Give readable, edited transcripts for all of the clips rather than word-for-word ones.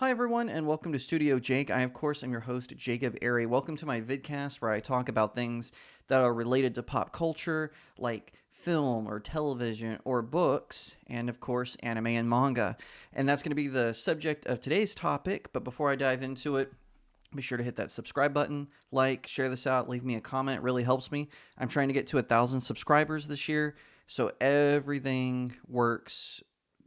Hi everyone, and welcome to Studio Jake. I, of course, am your host, Jacob Airy. Welcome to my vidcast where I talk about things that are related to pop culture, like film or television or books, and of course, anime and manga. And that's going to be the subject of today's topic. But before I dive into it, be sure to hit that subscribe button, like, share this out, leave me a comment. It really helps me. I'm trying to get to 1,000 subscribers this year, so everything works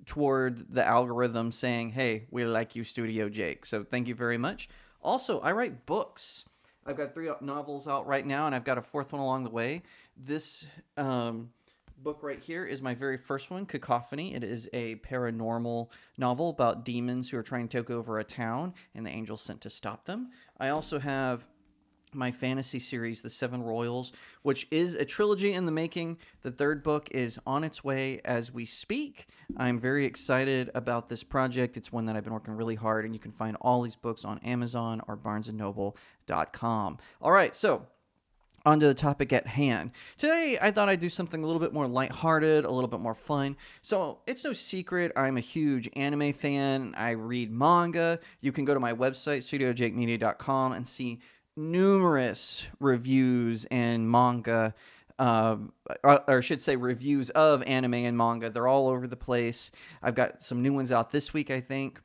toward the algorithm saying, hey, we like you, Studio Jake. So thank you very much. Also, I write books. I've got 3 novels out right now, and I've got a fourth one along the way. This book right here is my very first one, Cacophony. It is a paranormal novel about demons who are trying to take over a town and the angels sent to stop them. I also have my fantasy series, The Seven Royals, which is a trilogy in the making. The third book is on its way as we speak. I'm very excited about this project. It's one that I've been working really hard, and you can find all these books on Amazon or barnesandnoble.com. All right, so on to the topic at hand. Today, I thought I'd do something a little bit more lighthearted, a little bit more fun. So, it's no secret, I'm a huge anime fan. I read manga. You can go to my website, studiojakemedia.com, and see numerous reviews and manga, or I should say reviews of anime and manga. They're all over the place. I've got some new ones out this week, I think.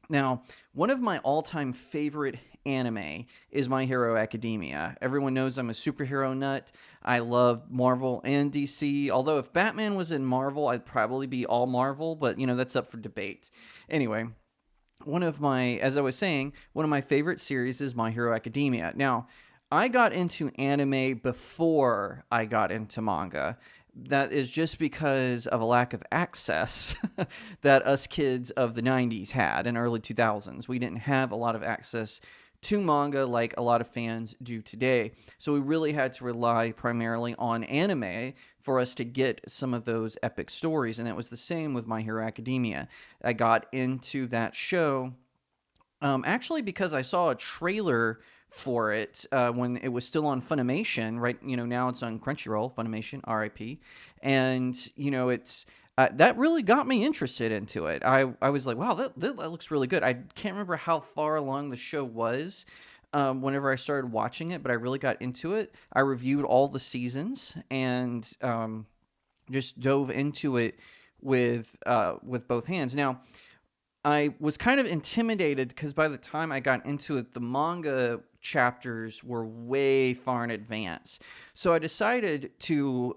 Now, one of my all-time favorite anime is My Hero Academia. Everyone knows I'm a superhero nut. I love Marvel and DC. Although if Batman was in Marvel, I'd probably be all Marvel, but that's up for debate. Anyway, as I was saying, one of my favorite series is My Hero Academia. Now, I got into anime before I got into manga. That is just because of a lack of access that us kids of the 90s had and early 2000s. We didn't have a lot of access to manga like a lot of fans do today. So we really had to rely primarily on anime for us to get some of those epic stories. And it was the same with My Hero Academia. I got into that show actually because I saw a trailer for it when it was still on Funimation, right? Now it's on Crunchyroll, Funimation, RIP. And, it's that really got me interested into it. I was like, wow, that looks really good. I can't remember how far along the show was whenever I started watching it, but I really got into it. I reviewed all the seasons and just dove into it with both hands. Now, I was kind of intimidated because by the time I got into it, the manga chapters were way far in advance. So I decided to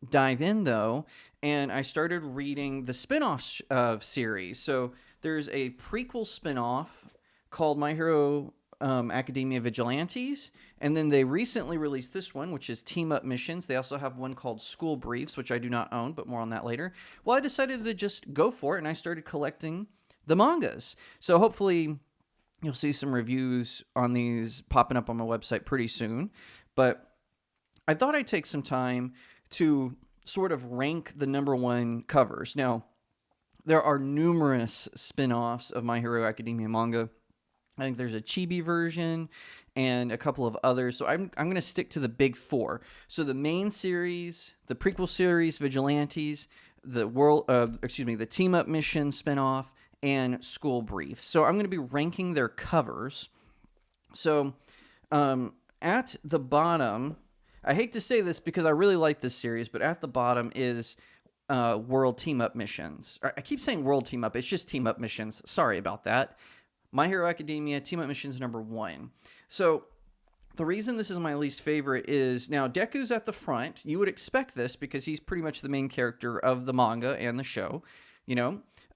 dive in though, and I started reading the spin-off series. So there's a prequel spin-off called My Hero Academia Vigilantes, and then they recently released this one, which is Team Up Missions. They also have one called School Briefs, which I do not own, but more on that later. Well, I decided to just go for it, and I started collecting the mangas. So hopefully you'll see some reviews on these popping up on my website pretty soon. But I thought I'd take some time to sort of rank the number one covers. Now, there are numerous spin-offs of My Hero Academia manga. I think there's a chibi version and a couple of others. So I'm going to stick to the big four. So the main series, the prequel series, Vigilantes, the Team Up Mission spinoff, and School Briefs. So I'm going to be ranking their covers. So at the bottom, I hate to say this because I really like this series, but at the bottom is World Team Up Missions. I keep saying World Team Up. It's just Team Up Missions. Sorry about that. My Hero Academia, Team Up Missions number 1. So the reason this is my least favorite is, now Deku's at the front. You would expect this because he's pretty much the main character of the manga and the show.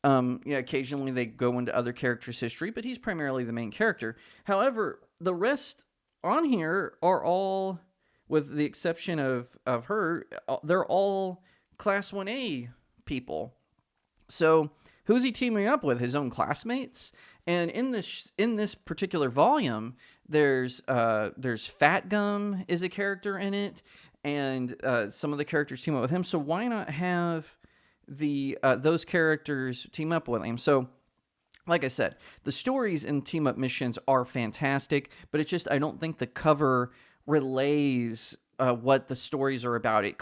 Occasionally they go into other characters' history, but he's primarily the main character. However, the rest on here are all, with the exception of her, they're all Class 1A people. So who's he teaming up with? His own classmates? And in this particular volume, there's Fat Gum is a character in it, and some of the characters team up with him. So why not have those characters team up with him? So, like I said, the stories in Team Up Missions are fantastic, but it's just I don't think the cover relays what the stories are about. This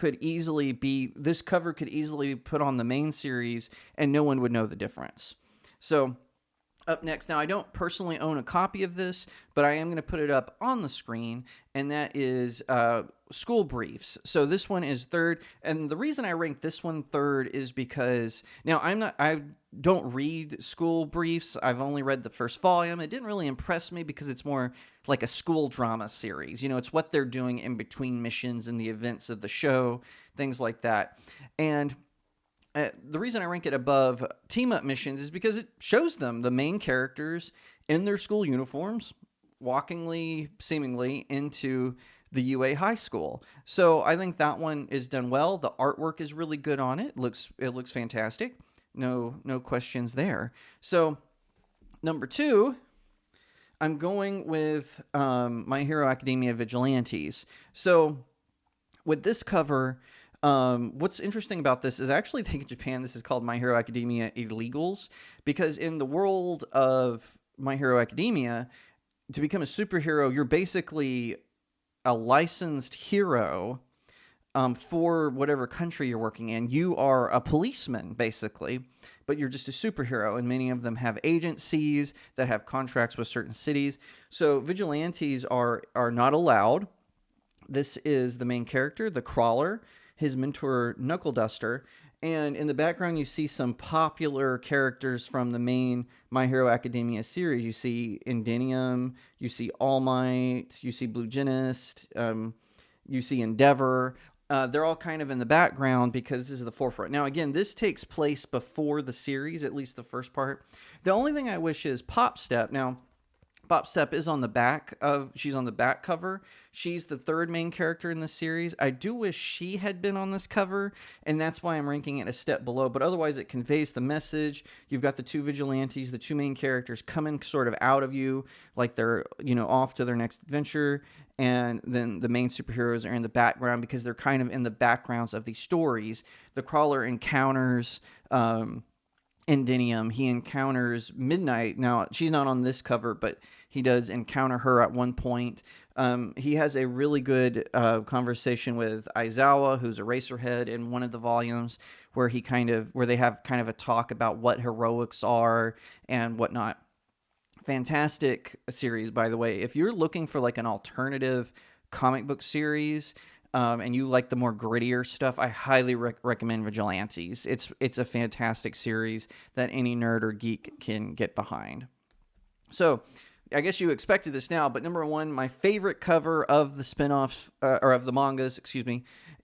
cover could easily be put on the main series, and no one would know the difference. So Up next, now I don't personally own a copy of this, but I am going to put it up on the screen, and that is School Briefs. So this one is third, and the reason I rank this one third is because now I don't read School Briefs. I've only read the first volume. It didn't really impress me because it's more like a school drama series. It's what they're doing in between missions and the events of the show, things like that, and the reason I rank it above Team Up Missions is because it shows them, the main characters, in their school uniforms, walkingly, seemingly, into the UA high school. So I think that one is done well. The artwork is really good on it. It looks fantastic. No questions there. So number 2, I'm going with My Hero Academia Vigilantes. So with this cover, what's interesting about this is I actually think in Japan this is called My Hero Academia Illegals, because in the world of My Hero Academia, to become a superhero, you're basically a licensed hero for whatever country you're working in. You are a policeman, basically, but you're just a superhero, and many of them have agencies that have contracts with certain cities. So vigilantes are not allowed. This is the main character, the Crawler, his mentor, Knuckle Duster, and in the background you see some popular characters from the main My Hero Academia series. You see Indenium, you see All Might, you see Blue Gymnast, you see Endeavor. They're all kind of in the background because this is the forefront. Now, again, this takes place before the series, at least the first part. The only thing I wish is Pop Step. Now, Pop Step is on the back she's on the back cover. She's the third main character in the series. I do wish she had been on this cover, and that's why I'm ranking it a step below. But otherwise, it conveys the message. You've got the two vigilantes, the two main characters coming sort of out of you, like they're, off to their next adventure. And then the main superheroes are in the background because they're kind of in the backgrounds of these stories. The Crawler encounters Indenium. He encounters Midnight. Now, she's not on this cover, but he does encounter her at one point. He has a really good conversation with Aizawa, who's Eraserhead, in one of the volumes, where they have kind of a talk about what heroics are and whatnot. Fantastic series, by the way. If you're looking for like an alternative comic book series, and you like the more grittier stuff, I highly recommend Vigilantes. It's a fantastic series that any nerd or geek can get behind. So, I guess you expected this now, but number 1, my favorite cover of the spinoffs, or of the mangas,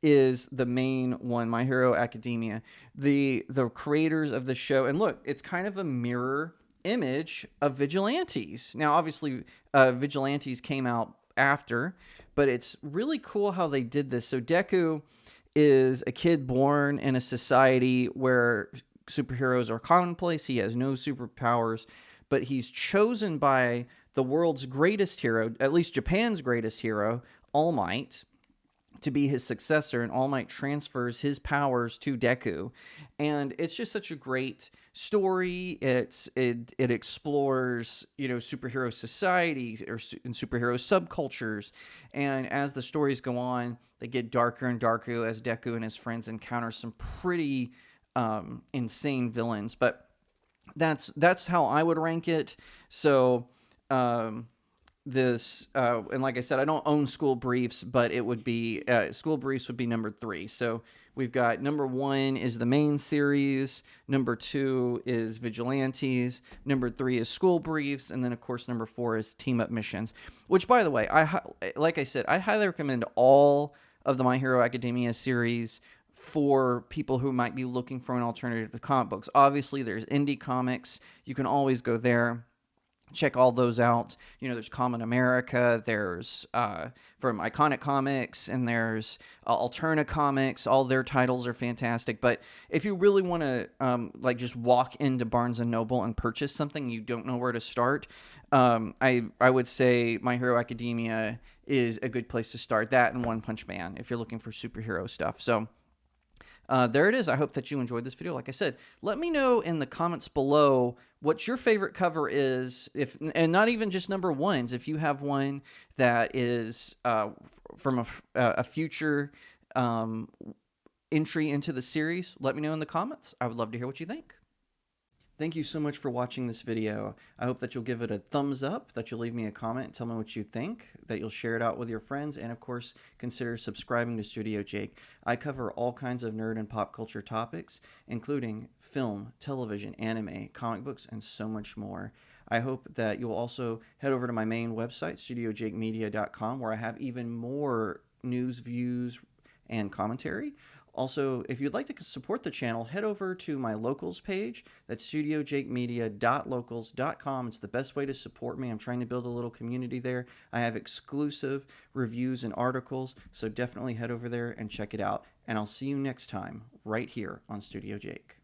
is the main one, My Hero Academia. The creators of the show, and look, it's kind of a mirror image of Vigilantes. Now, obviously, Vigilantes came out after, but it's really cool how they did this. So Deku is a kid born in a society where superheroes are commonplace. He has no superpowers, but he's chosen by the world's greatest hero, at least Japan's greatest hero, All Might, to be his successor, and All Might transfers his powers to Deku. And it's just such a great story. It explores, superhero society and superhero subcultures. And as the stories go on, they get darker and darker as Deku and his friends encounter some pretty insane villains. But that's how I would rank it. So this and like I said, I don't own School Briefs, but it would be School Briefs would be number 3. So we've got number 1 is the main series, number 2 is Vigilantes, number 3 is School Briefs, and then of course number 4 is Team Up Missions, which, by the way, like I said, I highly recommend all of the My Hero Academia series for people who might be looking for an alternative to comic books. Obviously, there's indie comics. You can always go there. Check all those out. There's Common America, there's from Iconic Comics, and there's Alterna Comics. All their titles are fantastic. But if you really want to just walk into Barnes & Noble and purchase something, you don't know where to start, I would say My Hero Academia is a good place to start. That and One Punch Man if you're looking for superhero stuff. So there it is. I hope that you enjoyed this video. Like I said, let me know in the comments below what your favorite cover is, and not even just number 1s. If you have one that is from a future entry into the series, let me know in the comments. I would love to hear what you think. Thank you so much for watching this video. I hope that you'll give it a thumbs up, that you'll leave me a comment, tell me what you think, that you'll share it out with your friends, and of course, consider subscribing to Studio Jake. I cover all kinds of nerd and pop culture topics, including film, television, anime, comic books, and so much more. I hope that you'll also head over to my main website, studiojakemedia.com, where I have even more news, views, and commentary. Also, if you'd like to support the channel, head over to my locals page. That's studiojakemedia.locals.com. It's the best way to support me. I'm trying to build a little community there. I have exclusive reviews and articles, so definitely head over there and check it out. And I'll see you next time right here on Studio Jake.